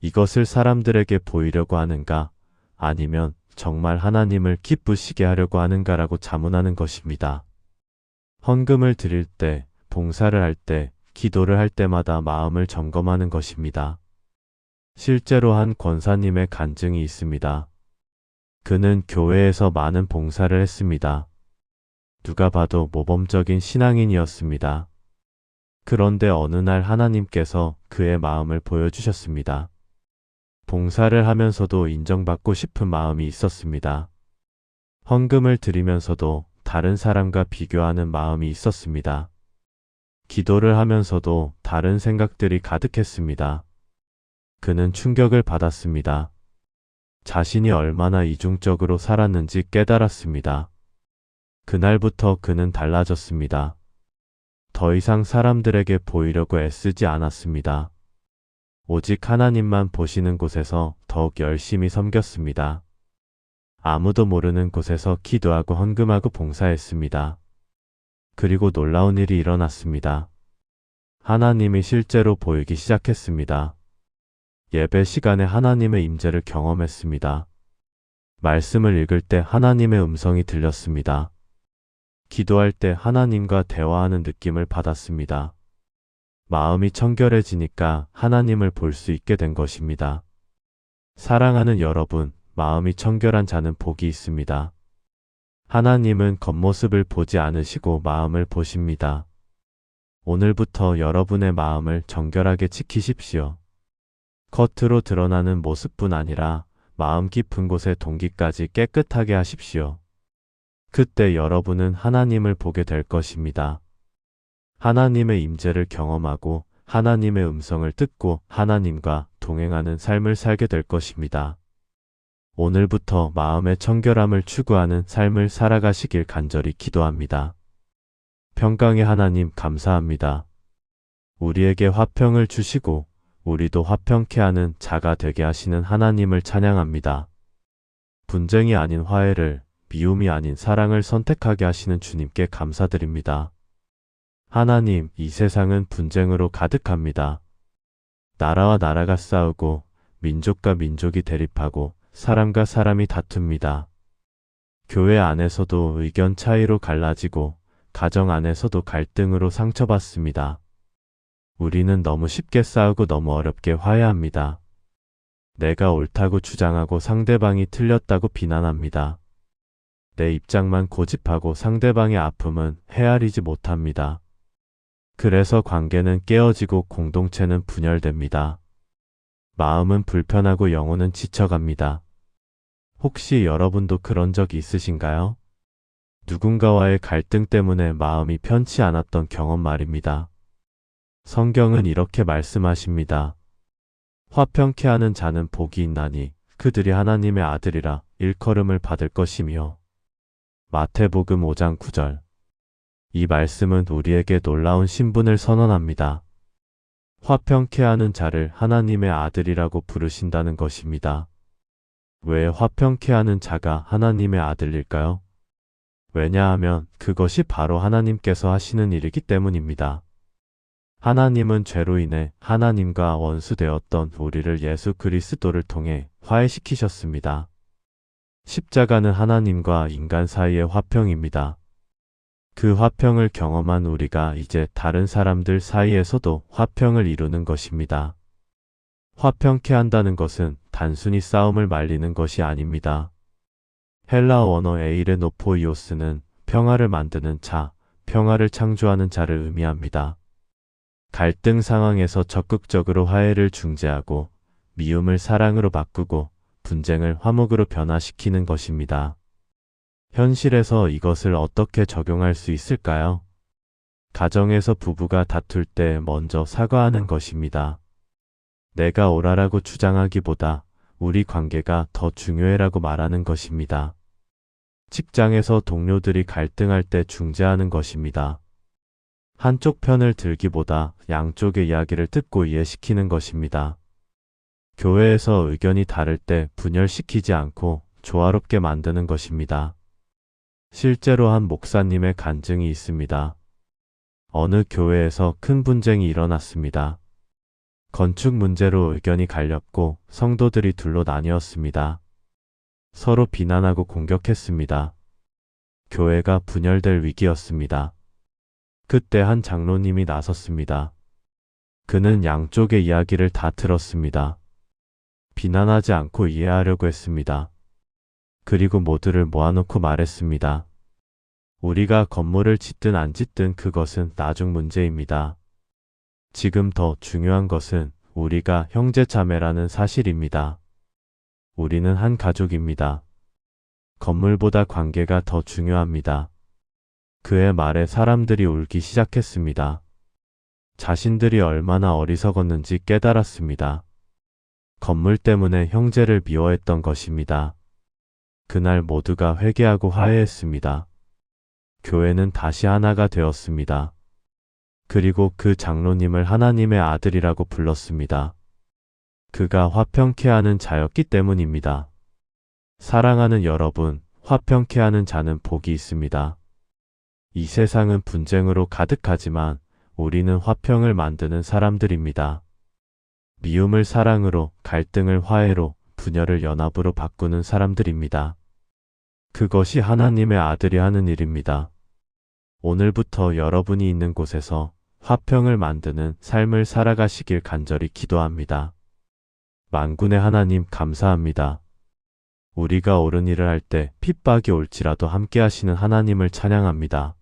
이것을 사람들에게 보이려고 하는가? 아니면 정말 하나님을 기쁘시게 하려고 하는가라고 자문하는 것입니다. 헌금을 드릴 때, 봉사를 할 때, 기도를 할 때마다 마음을 점검하는 것입니다. 실제로 한 권사님의 간증이 있습니다. 그는 교회에서 많은 봉사를 했습니다. 누가 봐도 모범적인 신앙인이었습니다. 그런데 어느 날 하나님께서 그의 마음을 보여주셨습니다. 봉사를 하면서도 인정받고 싶은 마음이 있었습니다. 헌금을 드리면서도 다른 사람과 비교하는 마음이 있었습니다. 기도를 하면서도 다른 생각들이 가득했습니다. 그는 충격을 받았습니다. 자신이 얼마나 이중적으로 살았는지 깨달았습니다. 그날부터 그는 달라졌습니다. 더 이상 사람들에게 보이려고 애쓰지 않았습니다. 오직 하나님만 보시는 곳에서 더욱 열심히 섬겼습니다. 아무도 모르는 곳에서 기도하고 헌금하고 봉사했습니다. 그리고 놀라운 일이 일어났습니다. 하나님이 실제로 보이기 시작했습니다. 예배 시간에 하나님의 임재를 경험했습니다. 말씀을 읽을 때 하나님의 음성이 들렸습니다. 기도할 때 하나님과 대화하는 느낌을 받았습니다. 마음이 청결해지니까 하나님을 볼 수 있게 된 것입니다. 사랑하는 여러분, 마음이 청결한 자는 복이 있습니다. 하나님은 겉모습을 보지 않으시고 마음을 보십니다. 오늘부터 여러분의 마음을 정결하게 지키십시오. 겉으로 드러나는 모습뿐 아니라 마음 깊은 곳의 동기까지 깨끗하게 하십시오. 그때 여러분은 하나님을 보게 될 것입니다. 하나님의 임재를 경험하고 하나님의 음성을 듣고 하나님과 동행하는 삶을 살게 될 것입니다. 오늘부터 마음의 청결함을 추구하는 삶을 살아가시길 간절히 기도합니다. 평강의 하나님 감사합니다. 우리에게 화평을 주시고 우리도 화평케 하는 자가 되게 하시는 하나님을 찬양합니다. 분쟁이 아닌 화해를, 미움이 아닌 사랑을 선택하게 하시는 주님께 감사드립니다. 하나님, 이 세상은 분쟁으로 가득합니다. 나라와 나라가 싸우고 민족과 민족이 대립하고 사람과 사람이 다툽니다. 교회 안에서도 의견 차이로 갈라지고 가정 안에서도 갈등으로 상처받습니다. 우리는 너무 쉽게 싸우고 너무 어렵게 화해합니다. 내가 옳다고 주장하고 상대방이 틀렸다고 비난합니다. 내 입장만 고집하고 상대방의 아픔은 헤아리지 못합니다. 그래서 관계는 깨어지고 공동체는 분열됩니다. 마음은 불편하고 영혼은 지쳐갑니다. 혹시 여러분도 그런 적이 있으신가요? 누군가와의 갈등 때문에 마음이 편치 않았던 경험 말입니다. 성경은 이렇게 말씀하십니다. 화평케 하는 자는 복이 있나니 그들이 하나님의 아들이라 일컬음을 받을 것이며. 마태복음 5장 9절. 이 말씀은 우리에게 놀라운 신분을 선언합니다. 화평케 하는 자를 하나님의 아들이라고 부르신다는 것입니다. 왜 화평케 하는 자가 하나님의 아들일까요? 왜냐하면 그것이 바로 하나님께서 하시는 일이기 때문입니다. 하나님은 죄로 인해 하나님과 원수되었던 우리를 예수 그리스도를 통해 화해시키셨습니다. 십자가는 하나님과 인간 사이의 화평입니다. 그 화평을 경험한 우리가 이제 다른 사람들 사이에서도 화평을 이루는 것입니다. 화평케 한다는 것은 단순히 싸움을 말리는 것이 아닙니다. 헬라어 원어 에이레노포이오스는 평화를 만드는 자, 평화를 창조하는 자를 의미합니다. 갈등 상황에서 적극적으로 화해를 중재하고 미움을 사랑으로 바꾸고 분쟁을 화목으로 변화시키는 것입니다. 현실에서 이것을 어떻게 적용할 수 있을까요? 가정에서 부부가 다툴 때 먼저 사과하는 것입니다. 내가 옳아라고 주장하기보다 우리 관계가 더 중요해라고 말하는 것입니다. 직장에서 동료들이 갈등할 때 중재하는 것입니다. 한쪽 편을 들기보다 양쪽의 이야기를 듣고 이해시키는 것입니다. 교회에서 의견이 다를 때 분열시키지 않고 조화롭게 만드는 것입니다. 실제로 한 목사님의 간증이 있습니다. 어느 교회에서 큰 분쟁이 일어났습니다. 건축 문제로 의견이 갈렸고 성도들이 둘로 나뉘었습니다. 서로 비난하고 공격했습니다. 교회가 분열될 위기였습니다. 그때 한 장로님이 나섰습니다. 그는 양쪽의 이야기를 다 들었습니다. 비난하지 않고 이해하려고 했습니다. 그리고 모두를 모아놓고 말했습니다. 우리가 건물을 짓든 안 짓든 그것은 나중 문제입니다. 지금 더 중요한 것은 우리가 형제자매라는 사실입니다. 우리는 한 가족입니다. 건물보다 관계가 더 중요합니다. 그의 말에 사람들이 울기 시작했습니다. 자신들이 얼마나 어리석었는지 깨달았습니다. 건물 때문에 형제를 미워했던 것입니다. 그날 모두가 회개하고 화해했습니다. 교회는 다시 하나가 되었습니다. 그리고 그 장로님을 하나님의 아들이라고 불렀습니다. 그가 화평케 하는 자였기 때문입니다. 사랑하는 여러분, 화평케 하는 자는 복이 있습니다. 이 세상은 분쟁으로 가득하지만 우리는 화평을 만드는 사람들입니다. 미움을 사랑으로, 갈등을 화해로, 분열을 연합으로 바꾸는 사람들입니다. 그것이 하나님의 아들이 하는 일입니다. 오늘부터 여러분이 있는 곳에서 화평을 만드는 삶을 살아가시길 간절히 기도합니다. 만군의 하나님 감사합니다. 우리가 옳은 일을 할 때 핍박이 올지라도 함께 하시는 하나님을 찬양합니다.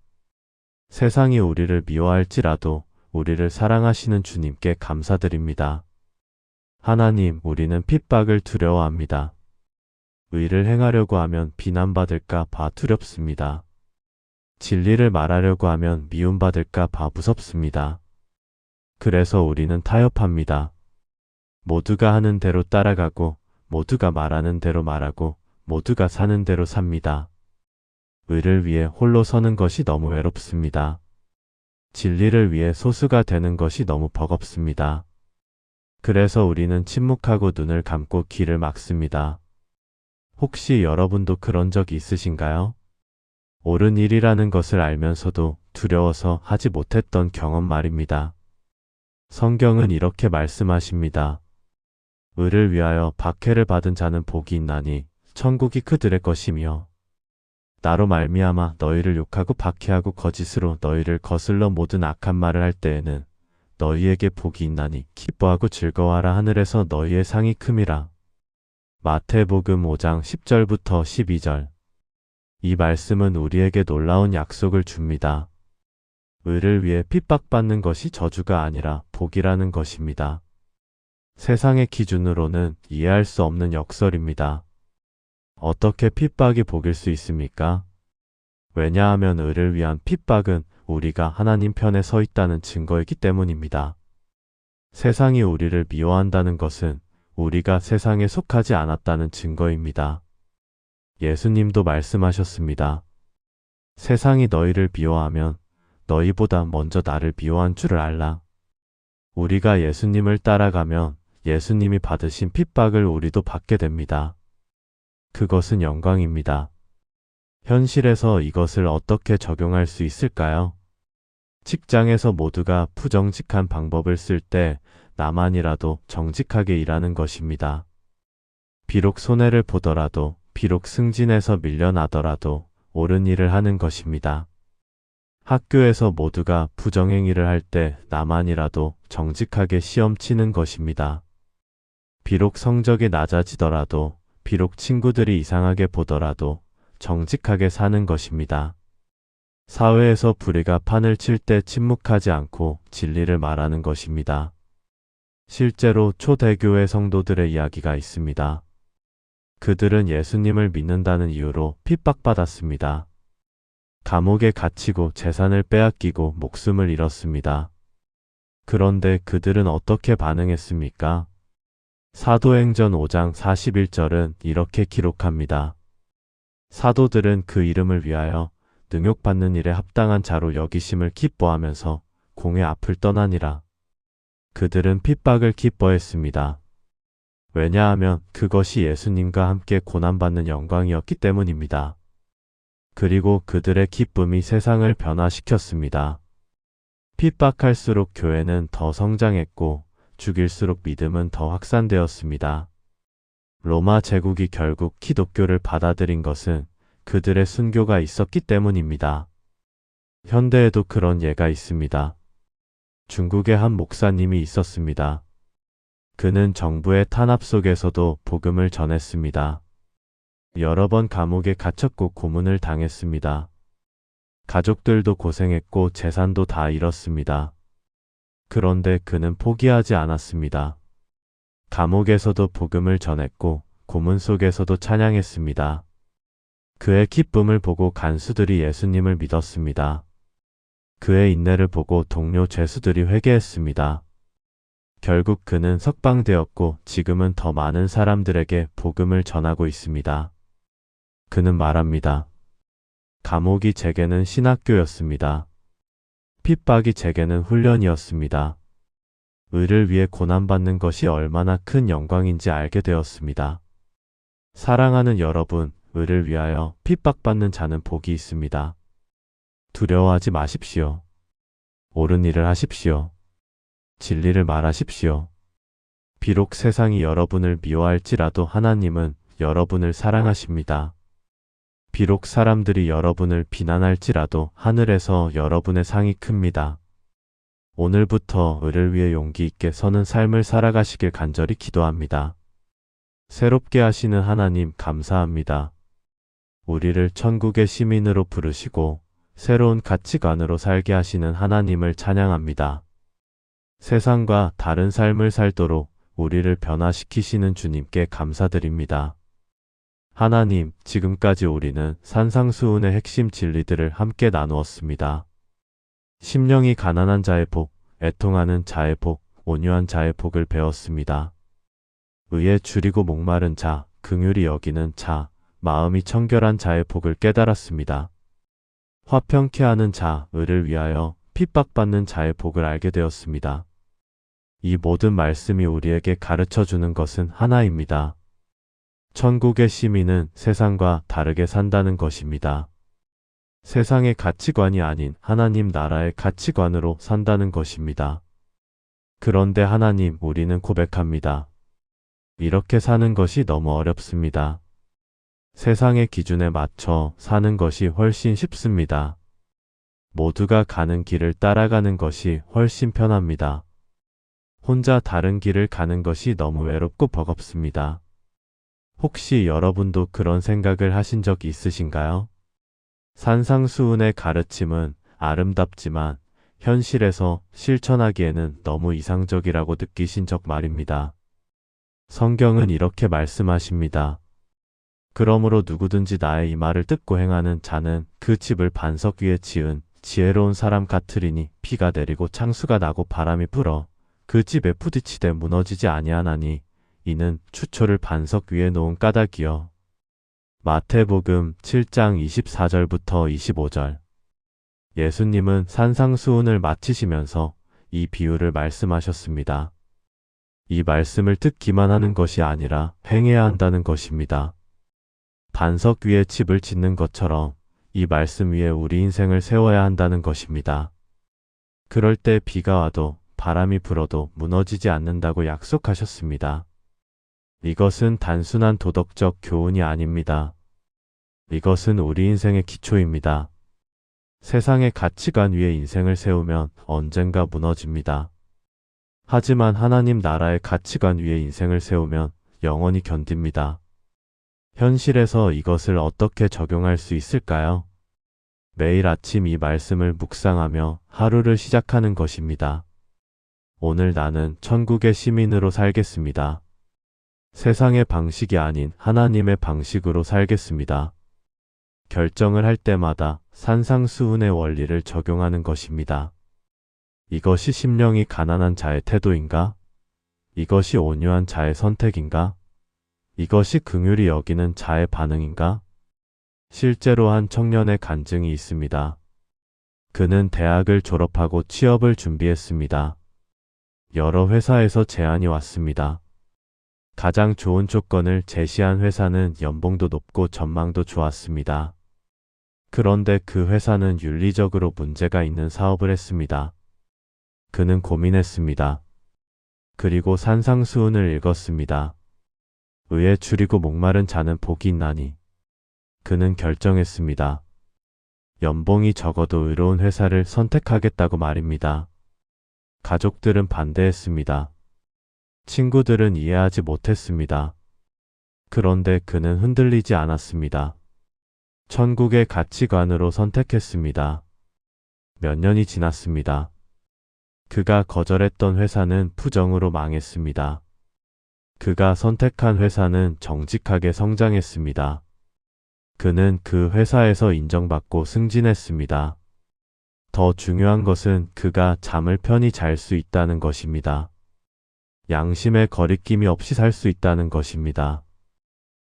세상이 우리를 미워할지라도 우리를 사랑하시는 주님께 감사드립니다. 하나님, 우리는 핍박을 두려워합니다. 의를 행하려고 하면 비난받을까 봐 두렵습니다. 진리를 말하려고 하면 미움받을까 봐 무섭습니다. 그래서 우리는 타협합니다. 모두가 하는 대로 따라가고 모두가 말하는 대로 말하고 모두가 사는 대로 삽니다. 의를 위해 홀로 서는 것이 너무 외롭습니다. 진리를 위해 소수가 되는 것이 너무 버겁습니다. 그래서 우리는 침묵하고 눈을 감고 귀를 막습니다. 혹시 여러분도 그런 적이 있으신가요? 옳은 일이라는 것을 알면서도 두려워서 하지 못했던 경험 말입니다. 성경은 이렇게 말씀하십니다. 의를 위하여 박해를 받은 자는 복이 있나니 천국이 그들의 것이며 나로 말미암아 너희를 욕하고 박해하고 거짓으로 너희를 거슬러 모든 악한 말을 할 때에는 너희에게 복이 있나니 기뻐하고 즐거워하라. 하늘에서 너희의 상이 큼이라. 마태복음 5장 10절부터 12절. 이 말씀은 우리에게 놀라운 약속을 줍니다. 의를 위해 핍박받는 것이 저주가 아니라 복이라는 것입니다. 세상의 기준으로는 이해할 수 없는 역설입니다. 어떻게 핍박이 복일 수 있습니까? 왜냐하면 의를 위한 핍박은 우리가 하나님 편에 서 있다는 증거이기 때문입니다. 세상이 우리를 미워한다는 것은 우리가 세상에 속하지 않았다는 증거입니다. 예수님도 말씀하셨습니다. 세상이 너희를 미워하면 너희보다 먼저 나를 미워한 줄을 알라. 우리가 예수님을 따라가면 예수님이 받으신 핍박을 우리도 받게 됩니다. 그것은 영광입니다. 현실에서 이것을 어떻게 적용할 수 있을까요? 직장에서 모두가 부정직한 방법을 쓸 때 나만이라도 정직하게 일하는 것입니다. 비록 손해를 보더라도, 비록 승진해서 밀려나더라도 옳은 일을 하는 것입니다. 학교에서 모두가 부정행위를 할 때 나만이라도 정직하게 시험 치는 것입니다. 비록 성적이 낮아지더라도, 비록 친구들이 이상하게 보더라도 정직하게 사는 것입니다. 사회에서 불의가 판을 칠 때 침묵하지 않고 진리를 말하는 것입니다. 실제로 초대교회 성도들의 이야기가 있습니다. 그들은 예수님을 믿는다는 이유로 핍박받았습니다. 감옥에 갇히고 재산을 빼앗기고 목숨을 잃었습니다. 그런데 그들은 어떻게 반응했습니까? 사도행전 5장 41절은 이렇게 기록합니다. 사도들은 그 이름을 위하여 능욕받는 일에 합당한 자로 여기심을 기뻐하면서 공의 앞을 떠나니라. 그들은 핍박을 기뻐했습니다. 왜냐하면 그것이 예수님과 함께 고난받는 영광이었기 때문입니다. 그리고 그들의 기쁨이 세상을 변화시켰습니다. 핍박할수록 교회는 더 성장했고 죽일수록 믿음은 더 확산되었습니다. 로마 제국이 결국 기독교를 받아들인 것은 그들의 순교가 있었기 때문입니다. 현대에도 그런 예가 있습니다. 중국의 한 목사님이 있었습니다. 그는 정부의 탄압 속에서도 복음을 전했습니다. 여러 번 감옥에 갇혔고 고문을 당했습니다. 가족들도 고생했고 재산도 다 잃었습니다. 그런데 그는 포기하지 않았습니다. 감옥에서도 복음을 전했고 고문 속에서도 찬양했습니다. 그의 기쁨을 보고 간수들이 예수님을 믿었습니다. 그의 인내를 보고 동료 죄수들이 회개했습니다. 결국 그는 석방되었고 지금은 더 많은 사람들에게 복음을 전하고 있습니다. 그는 말합니다. 감옥이 제게는 신학교였습니다. 핍박이 제게는 훈련이었습니다. 의를 위해 고난받는 것이 얼마나 큰 영광인지 알게 되었습니다. 사랑하는 여러분, 의를 위하여 핍박받는 자는 복이 있습니다. 두려워하지 마십시오. 옳은 일을 하십시오. 진리를 말하십시오. 비록 세상이 여러분을 미워할지라도 하나님은 여러분을 사랑하십니다. 비록 사람들이 여러분을 비난할지라도 하늘에서 여러분의 상이 큽니다. 오늘부터 의를 위해 용기 있게 서는 삶을 살아가시길 간절히 기도합니다. 새롭게 하시는 하나님 감사합니다. 우리를 천국의 시민으로 부르시고 새로운 가치관으로 살게 하시는 하나님을 찬양합니다. 세상과 다른 삶을 살도록 우리를 변화시키시는 주님께 감사드립니다. 하나님, 지금까지 우리는 산상수훈의 핵심 진리들을 함께 나누었습니다. 심령이 가난한 자의 복, 애통하는 자의 복, 온유한 자의 복을 배웠습니다. 의에 줄이고 목마른 자, 긍휼히 여기는 자, 마음이 청결한 자의 복을 깨달았습니다. 화평케 하는 자, 의를 위하여 핍박받는 자의 복을 알게 되었습니다. 이 모든 말씀이 우리에게 가르쳐 주는 것은 하나입니다. 천국의 시민은 세상과 다르게 산다는 것입니다. 세상의 가치관이 아닌 하나님 나라의 가치관으로 산다는 것입니다. 그런데 하나님, 우리는 고백합니다. 이렇게 사는 것이 너무 어렵습니다. 세상의 기준에 맞춰 사는 것이 훨씬 쉽습니다. 모두가 가는 길을 따라가는 것이 훨씬 편합니다. 혼자 다른 길을 가는 것이 너무 외롭고 버겁습니다. 혹시 여러분도 그런 생각을 하신 적 있으신가요? 산상수훈의 가르침은 아름답지만 현실에서 실천하기에는 너무 이상적이라고 느끼신 적 말입니다. 성경은 이렇게 말씀하십니다. 그러므로 누구든지 나의 이 말을 듣고 행하는 자는 그 집을 반석 위에 지은 지혜로운 사람 같으리니 비가 내리고 창수가 나고 바람이 불어 그 집에 부딪히되 무너지지 아니하나니 이는 추초를 반석 위에 놓은 까닭이요. 마태복음 7장 24절부터 25절. 예수님은 산상수훈을 마치시면서 이 비유를 말씀하셨습니다. 이 말씀을 듣기만 하는 것이 아니라 행해야 한다는 것입니다. 반석 위에 집을 짓는 것처럼 이 말씀 위에 우리 인생을 세워야 한다는 것입니다. 그럴 때 비가 와도 바람이 불어도 무너지지 않는다고 약속하셨습니다. 이것은 단순한 도덕적 교훈이 아닙니다. 이것은 우리 인생의 기초입니다. 세상의 가치관 위에 인생을 세우면 언젠가 무너집니다. 하지만 하나님 나라의 가치관 위에 인생을 세우면 영원히 견딥니다. 현실에서 이것을 어떻게 적용할 수 있을까요? 매일 아침 이 말씀을 묵상하며 하루를 시작하는 것입니다. 오늘 나는 천국의 시민으로 살겠습니다. 세상의 방식이 아닌 하나님의 방식으로 살겠습니다. 결정을 할 때마다 산상수훈의 원리를 적용하는 것입니다. 이것이 심령이 가난한 자의 태도인가? 이것이 온유한 자의 선택인가? 이것이 긍휼히 여기는 자의 반응인가? 실제로 한 청년의 간증이 있습니다. 그는 대학을 졸업하고 취업을 준비했습니다. 여러 회사에서 제안이 왔습니다. 가장 좋은 조건을 제시한 회사는 연봉도 높고 전망도 좋았습니다. 그런데 그 회사는 윤리적으로 문제가 있는 사업을 했습니다. 그는 고민했습니다. 그리고 산상수훈을 읽었습니다. 의에 줄이고 목마른 자는 복이 있나니. 그는 결정했습니다. 연봉이 적어도 의로운 회사를 선택하겠다고 말입니다. 가족들은 반대했습니다. 친구들은 이해하지 못했습니다. 그런데 그는 흔들리지 않았습니다. 천국의 가치관으로 선택했습니다. 몇 년이 지났습니다. 그가 거절했던 회사는 부정으로 망했습니다. 그가 선택한 회사는 정직하게 성장했습니다. 그는 그 회사에서 인정받고 승진했습니다. 더 중요한 것은 그가 잠을 편히 잘 수 있다는 것입니다. 양심의 거리낌이 없이 살 수 있다는 것입니다.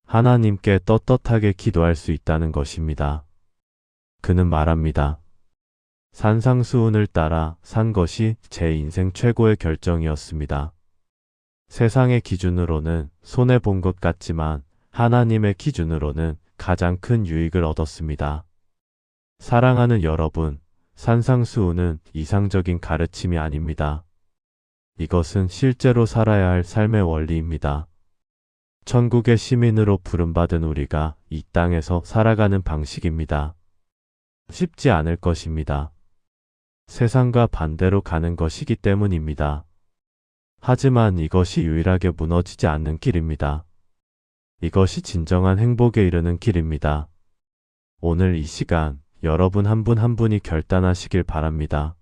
하나님께 떳떳하게 기도할 수 있다는 것입니다. 그는 말합니다. 산상수훈을 따라 산 것이 제 인생 최고의 결정이었습니다. 세상의 기준으로는 손해본 것 같지만 하나님의 기준으로는 가장 큰 유익을 얻었습니다. 사랑하는 여러분, 산상수훈은 이상적인 가르침이 아닙니다. 이것은 실제로 살아야 할 삶의 원리입니다. 천국의 시민으로 부름받은 우리가 이 땅에서 살아가는 방식입니다. 쉽지 않을 것입니다. 세상과 반대로 가는 것이기 때문입니다. 하지만 이것이 유일하게 무너지지 않는 길입니다. 이것이 진정한 행복에 이르는 길입니다. 오늘 이 시간 여러분 한 분 한 분이 결단하시길 바랍니다.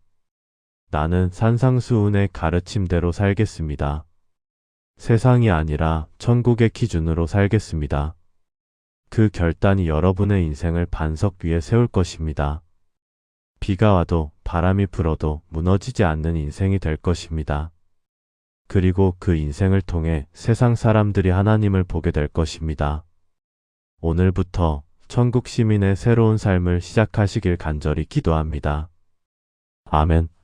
나는 산상수훈의 가르침대로 살겠습니다. 세상이 아니라 천국의 기준으로 살겠습니다. 그 결단이 여러분의 인생을 반석 위에 세울 것입니다. 비가 와도 바람이 불어도 무너지지 않는 인생이 될 것입니다. 그리고 그 인생을 통해 세상 사람들이 하나님을 보게 될 것입니다. 오늘부터 천국 시민의 새로운 삶을 시작하시길 간절히 기도합니다. 아멘.